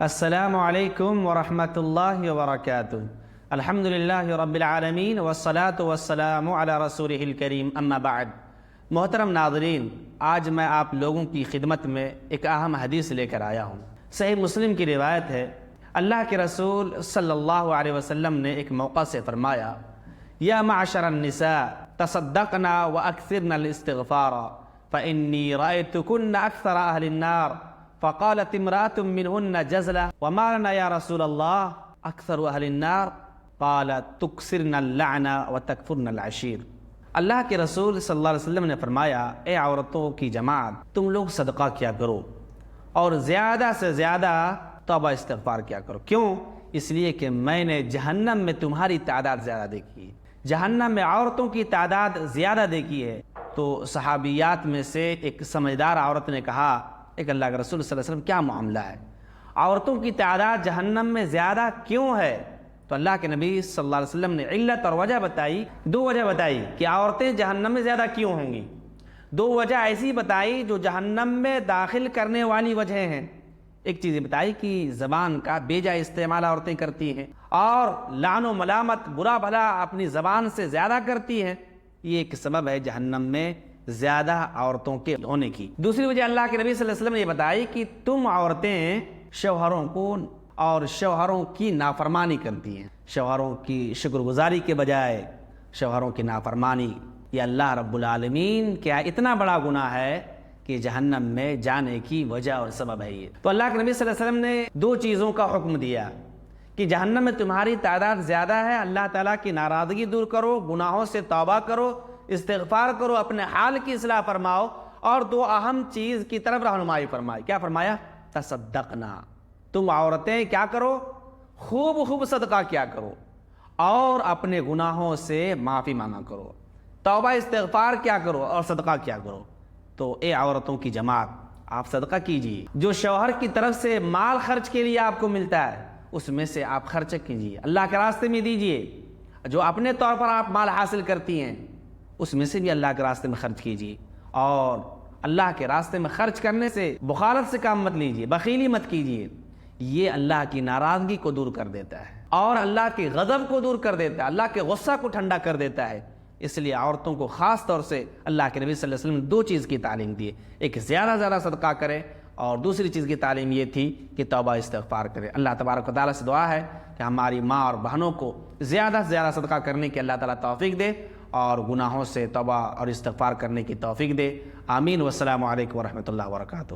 السلام علیکم ورحمۃ اللہ وبرکاتہ۔ الحمد للہ رب العالمین والصلاة والسلام علی رسولہ الکریم، اما بعد۔ محترم ناظرین، آج میں آپ لوگوں کی خدمت میں ایک اہم حدیث لے کر آیا ہوں۔ صحیح مسلم کی روایت ہے، اللہ کے رسول صلی اللہ علیہ وسلم نے ایک موقع سے فرمایا، یا معشر النساء تصدقنا واکثرنا الاستغفار فانی رأیتکن اکثر اہل النار۔ فقالت امرأة منهن جزلة وما لنا يا رسول الله أكثر أهل النار؟ قالت تكسرن اللعنة وتكفرن العشير۔ اللہ کے رسول صلی اللہ علیہ وسلم نے فرمایا، اے عورتوں کی جماعت، تم لوگ صدقہ کیا کرو اور زیادہ سے زیادہ توبہ استغفار کیا کرو۔ کیوں؟ اس لیے کہ میں نے جہنم میں تمہاری تعداد زیادہ دیکھی ہے، جہنم میں عورتوں کی تعداد زیادہ دیکھی ہے۔ تو صحابیات میں سے ایک سمجھدار عورت نے کہا، ایک اللہ کے رسول صلی اللہ علیہ وسلم کیا معاملہ ہے؟ عورتوں کی تعداد جہنم میں زیادہ کیوں ہے؟ تو اللہ کے نبی صلی اللہ علیہ وسلم نے علت اور وجہ بتائی، دو وجہ بتائی کہ عورتیں جہنم میں زیادہ کیوں ہوں گی۔ دو وجہ ایسی بتائی جو جہنم میں داخل کرنے والی وجہ ہیں۔ ایک چیز بتائی کہ زبان کا بے جا استعمال عورتیں کرتی ہیں، اور لعن و ملامت برا بھلا اپنی زبان سے زیادہ کرتی ہیں، یہ ایک سبب ہے جہنم میں زیادہ عورتوں کے ہونے کی۔ دوسری وجہ اللہ کے نبی صلی اللہ علیہ وسلم نے یہ بتائی کہ تم عورتیں شوہروں کو اور شوہروں کی نافرمانی کرتی ہیں، شوہروں کی شکر گزاری کے بجائے شوہروں کی نافرمانی۔ یہ اللہ رب العالمین کیا اتنا بڑا گناہ ہے کہ جہنم میں جانے کی وجہ اور سبب ہے یہ۔ تو اللہ کے نبی صلی اللہ علیہ وسلم نے دو چیزوں کا حکم دیا کہ جہنم میں تمہاری تعداد زیادہ ہے، اللہ تعالیٰ کی ناراضگی دور کرو، گناہوں سے توبہ کرو، استغفار کرو، اپنے حال کی اصلاح فرماؤ، اور دو اہم چیز کی طرف رہنمائی فرمائی۔ کیا فرمایا؟ تصدقنا، تم عورتیں کیا کرو؟ خوب صدقہ کیا کرو، اور اپنے گناہوں سے معافی مانگا کرو، توبہ استغفار کیا کرو اور صدقہ کیا کرو۔ تو اے عورتوں کی جماعت، آپ صدقہ کیجیے، جو شوہر کی طرف سے مال خرچ کے لیے آپ کو ملتا ہے اس میں سے آپ خرچ کیجیے، اللہ کے راستے میں دیجیے۔ جو اپنے طور پر آپ مال حاصل کرتی ہیں اس میں سے بھی اللہ کے راستے میں خرچ کیجیے، اور اللہ کے راستے میں خرچ کرنے سے بخالت سے کام مت لیجیے، بخیلی مت کیجیے۔ یہ اللہ کی ناراضگی کو دور کر دیتا ہے اور اللہ کے غضب کو دور کر دیتا ہے، اللہ کے غصہ کو ٹھنڈا کر دیتا ہے۔ اس لیے عورتوں کو خاص طور سے اللہ کے نبی صلی اللہ علیہ وسلم نے دو چیز کی تعلیم دی، ایک زیادہ صدقہ کرے، اور دوسری چیز کی تعلیم یہ تھی کہ توبہ استغفار کرے۔ اللہ تبارک و تعالیٰ سے دعا ہے کہ ہماری ماں اور بہنوں کو زیادہ سے زیادہ صدقہ کرنے کی اللہ تعالیٰ توفیق دے، اور گناہوں سے توبہ اور استغفار کرنے کی توفیق دے۔ آمین۔ والسلام علیکم ورحمۃ اللہ وبرکاتہ۔